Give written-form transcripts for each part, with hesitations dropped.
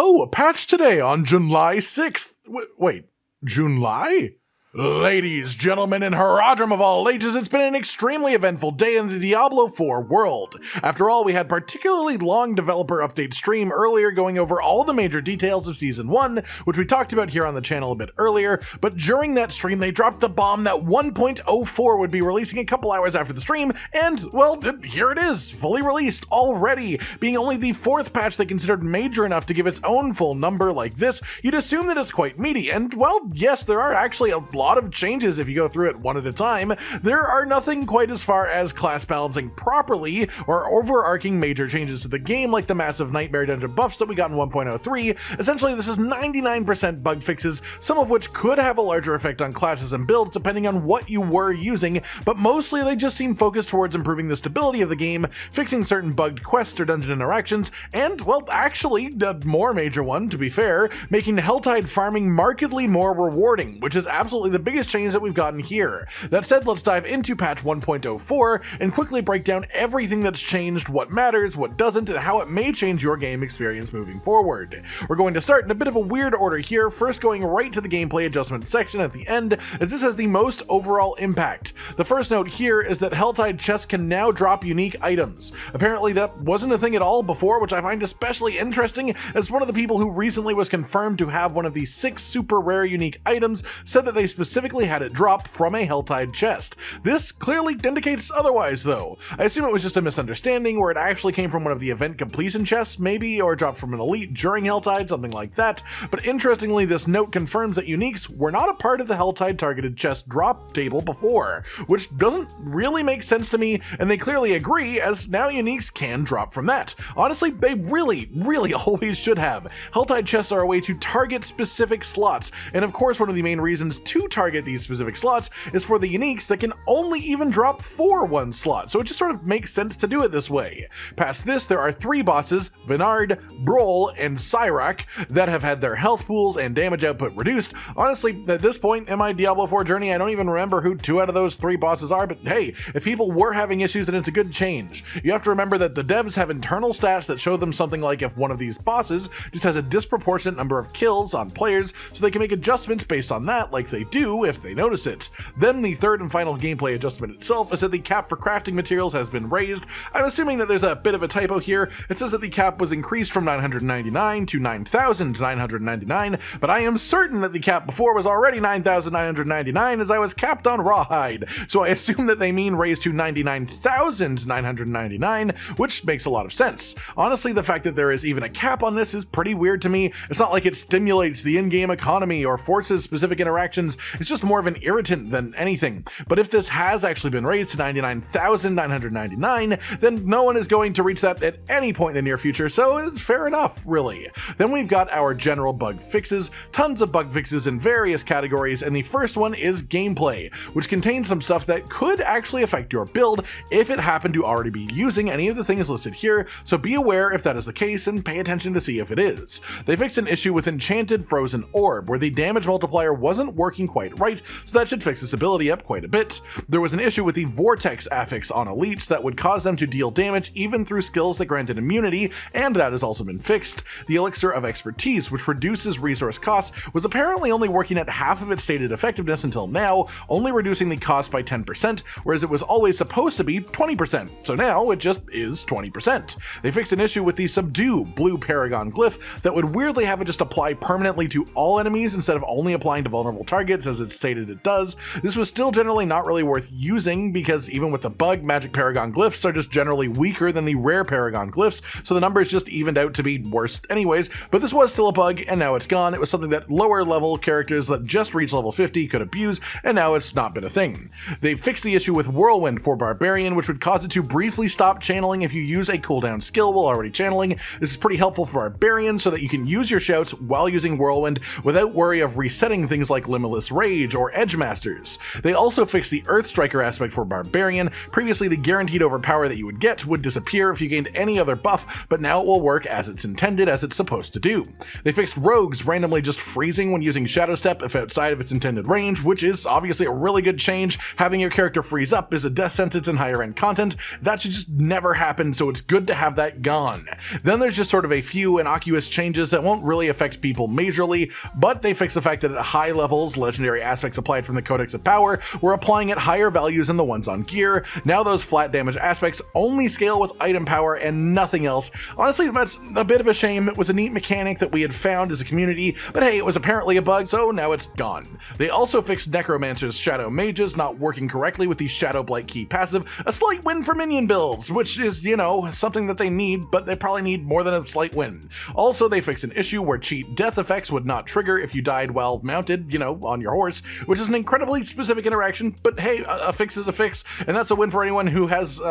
Oh, a patch today on July 6th. Wait, July? Ladies, gentlemen, and haradrim of all ages, it's been an extremely eventful day in the Diablo 4 world. After all, we had particularly long developer update stream earlier going over all the major details of Season 1, which we talked about here on the channel a bit earlier, but during that stream they dropped the bomb that 1.04 would be releasing a couple hours after the stream, and, well, here it is, fully released already. Being only the 4th patch they considered major enough to give its own full number like this, you'd assume that it's quite meaty, and, well, yes, there are actually a lot of changes if you go through it one at a time. There are nothing quite as far as class balancing properly or overarching major changes to the game like the massive Nightmare Dungeon buffs that we got in 1.03. Essentially, this is 99% bug fixes, some of which could have a larger effect on classes and builds depending on what you were using, but mostly they just seem focused towards improving the stability of the game, fixing certain bugged quests or dungeon interactions, and, well, actually, a more major one, to be fair, making Helltide farming markedly more rewarding, which is absolutely the biggest change that we've gotten here. That said, let's dive into patch 1.04 and quickly break down everything that's changed, what matters, what doesn't, and how it may change your game experience moving forward. We're going to start in a bit of a weird order here, first going right to the gameplay adjustment section at the end, as this has the most overall impact. The first note here is that Helltide chests can now drop unique items. Apparently that wasn't a thing at all before, which I find especially interesting, as one of the people who recently was confirmed to have one of the 6 super rare unique items said that they specifically had it drop from a Helltide chest. This clearly indicates otherwise though. I assume it was just a misunderstanding where it actually came from one of the event completion chests maybe, or dropped from an elite during Helltide, something like that, but interestingly this note confirms that uniques were not a part of the Helltide targeted chest drop table before, which doesn't really make sense to me, and they clearly agree as now uniques can drop from that. Honestly, they really always should have. Helltide chests are a way to target specific slots, and of course one of the main reasons to target these specific slots is for the uniques that can only even drop for one slot, so it just sort of makes sense to do it this way. Past this, there are 3 bosses, Vinard, Broll, and Cyrac, that have had their health pools and damage output reduced. Honestly, at this point in my Diablo 4 journey, I don't even remember who 2 out of those 3 bosses are, but hey, if people were having issues, then it's a good change. You have to remember that the devs have internal stats that show them something like if one of these bosses just has a disproportionate number of kills on players, so they can make adjustments based on that, like they do if they notice it. Then the third and final gameplay adjustment itself is that the cap for crafting materials has been raised. I'm assuming that there's a bit of a typo here. It says that the cap was increased from 999 to 9,999, but I am certain that the cap before was already 9,999 as I was capped on Rawhide, so I assume that they mean raised to 99,999, which makes a lot of sense. Honestly, the fact that there is even a cap on this is pretty weird to me. It's not like it stimulates the in-game economy or forces specific interactions, it's just more of an irritant than anything. But if this has actually been raised to 99,999, then no one is going to reach that at any point in the near future, so it's fair enough, really. Then we've got our general bug fixes, tons of bug fixes in various categories, and the first one is gameplay, which contains some stuff that could actually affect your build if it happened to already be using any of the things listed here, so be aware if that is the case and pay attention to see if it is. They fixed an issue with Enchanted Frozen Orb, where the damage multiplier wasn't working quite right, so that should fix this ability up quite a bit. There was an issue with the Vortex affix on elites that would cause them to deal damage even through skills that granted immunity, and that has also been fixed. The Elixir of Expertise, which reduces resource costs, was apparently only working at half of its stated effectiveness until now, only reducing the cost by 10%, whereas it was always supposed to be 20%, so now it just is 20%. They fixed an issue with the Subdue Blue Paragon Glyph that would weirdly have it just apply permanently to all enemies instead of only applying to vulnerable targets as it stated it does. This was still generally not really worth using because even with the bug, Magic Paragon Glyphs are just generally weaker than the rare Paragon Glyphs, so the numbers just evened out to be worse anyways, but this was still a bug and now it's gone. It was something that lower level characters that just reached level 50 could abuse, and now it's not been a thing. They fixed the issue with Whirlwind for Barbarian, which would cause it to briefly stop channeling if you use a cooldown skill while already channeling. This is pretty helpful for Barbarian so that you can use your shouts while using Whirlwind without worry of resetting things like Limitless Relentless Rage or Edge Masters. They also fixed the Earth Striker aspect for Barbarian. Previously, the guaranteed overpower that you would get would disappear if you gained any other buff, but now it will work as it's intended, as it's supposed to do. They fixed Rogues randomly just freezing when using Shadow Step if outside of its intended range, which is obviously a really good change. Having your character freeze up is a death sentence in higher end content. That should just never happen, so it's good to have that gone. Then there's just sort of a few innocuous changes that won't really affect people majorly, but they fix the fact that at high levels, legendary aspects applied from the Codex of Power were applying at higher values than the ones on gear. Now those flat damage aspects only scale with item power and nothing else. Honestly, that's a bit of a shame. It was a neat mechanic that we had found as a community, but hey, it was apparently a bug, so now it's gone. They also fixed Necromancer's Shadow Mages not working correctly with the Shadow Blight key passive, a slight win for minion builds, which is, you know, something that they need, but they probably need more than a slight win. Also, they fixed an issue where cheat death effects would not trigger if you died while mounted, you know, on your horse, which is an incredibly specific interaction, but hey, a fix is a fix, and that's a win for anyone who has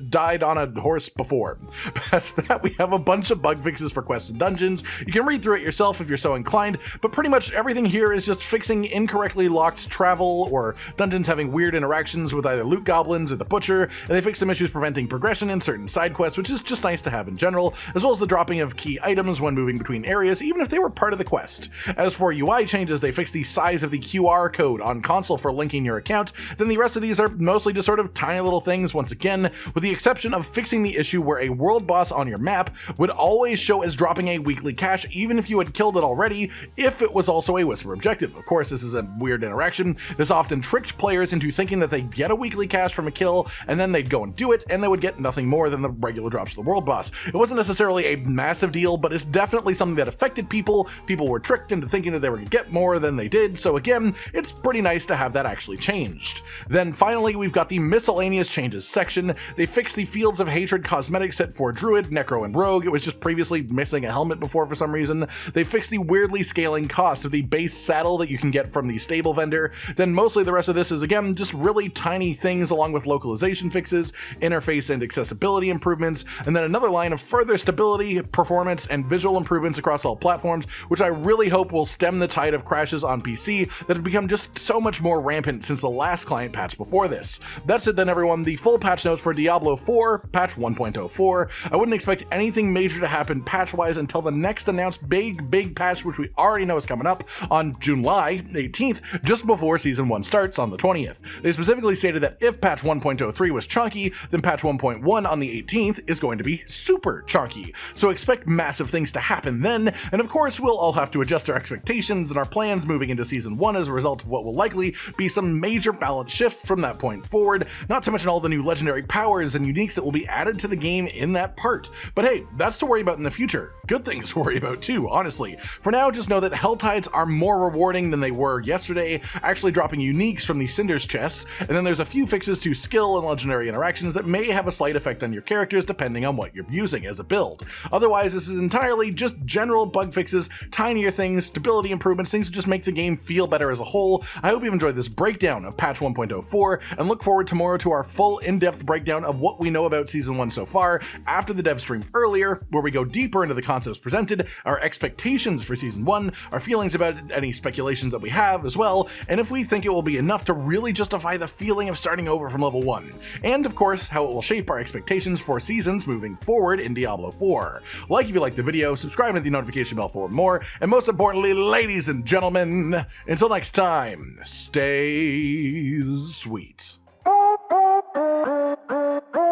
died on a horse before. Past that, we have a bunch of bug fixes for quests and dungeons. You can read through it yourself if you're so inclined, but pretty much everything here is just fixing incorrectly locked travel or dungeons having weird interactions with either loot goblins or the butcher, and they fix some issues preventing progression in certain side quests, which is just nice to have in general, as well as the dropping of key items when moving between areas, even if they were part of the quest. As for UI changes, they fixed the size of the QR code on console for linking your account. Then the rest of these are mostly just sort of tiny little things, once again, with the exception of fixing the issue where a world boss on your map would always show as dropping a weekly cache even if you had killed it already, if it was also a Whisper objective. Of course, this is a weird interaction. This often tricked players into thinking that they'd get a weekly cache from a kill, and then they'd go and do it, and they would get nothing more than the regular drops of the world boss. It wasn't necessarily a massive deal, but it's definitely something that affected people. People were tricked into thinking that they were going to get more than they did, so again, it's pretty nice to have that actually changed. Then finally, we've got the miscellaneous changes section. They fixed the Fields of Hatred cosmetic set for Druid, Necro, and Rogue. It was just previously missing a helmet before for some reason. They fixed the weirdly scaling cost of the base saddle that you can get from the stable vendor. Then mostly the rest of this is, again, just really tiny things along with localization fixes, interface and accessibility improvements, and then another line of further stability, performance, and visual improvements across all platforms, which I really hope will stem the tide of crashes on PC that have become just so much more rampant since the last client patch before this. That's it then, everyone. The full patch notes for Diablo 4, patch 1.04. I wouldn't expect anything major to happen patch-wise until the next announced big patch, which we already know is coming up on July 18th, just before Season 1 starts on the 20th. They specifically stated that if patch 1.03 was chunky, then patch 1.1 on the 18th is going to be super chunky. So expect massive things to happen then, and of course we'll all have to adjust our expectations and our plans moving into Season 1 as a result of what will likely be some major balance shift from that point forward, not to mention all the new legendary powers and uniques that will be added to the game in that part. But hey, that's to worry about in the future. Good things to worry about too, honestly. For now, just know that Helltides are more rewarding than they were yesterday, actually dropping uniques from the Cinders chests, and then there's a few fixes to skill and legendary interactions that may have a slight effect on your characters depending on what you're using as a build. Otherwise, this is entirely just general bug fixes, tinier things, stability improvements, things to just make the game feel better as a whole. I hope you've enjoyed this breakdown of patch 1.04, and look forward tomorrow to our full in-depth breakdown of what we know about Season 1 so far after the dev stream earlier, where we go deeper into the concepts presented, our expectations for Season 1, our feelings about any speculations that we have as well, and if we think it will be enough to really justify the feeling of starting over from level 1. And of course, how it will shape our expectations for seasons moving forward in Diablo 4. Like if you liked the video, subscribe and hit the notification bell for more, and most importantly, ladies and gentlemen, until next time, stay sweet.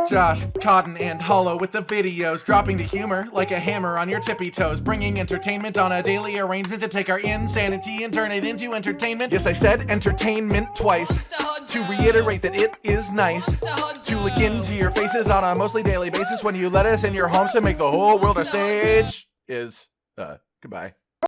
Josh, Cotton, and Hollow with the videos, dropping the humor like a hammer on your tippy toes, bringing entertainment on a daily arrangement to take our insanity and turn it into entertainment. Yes, I said entertainment twice, to reiterate that it is nice to look into your faces on a mostly daily basis when you let us in your homes to make the whole world a stage. Goodbye.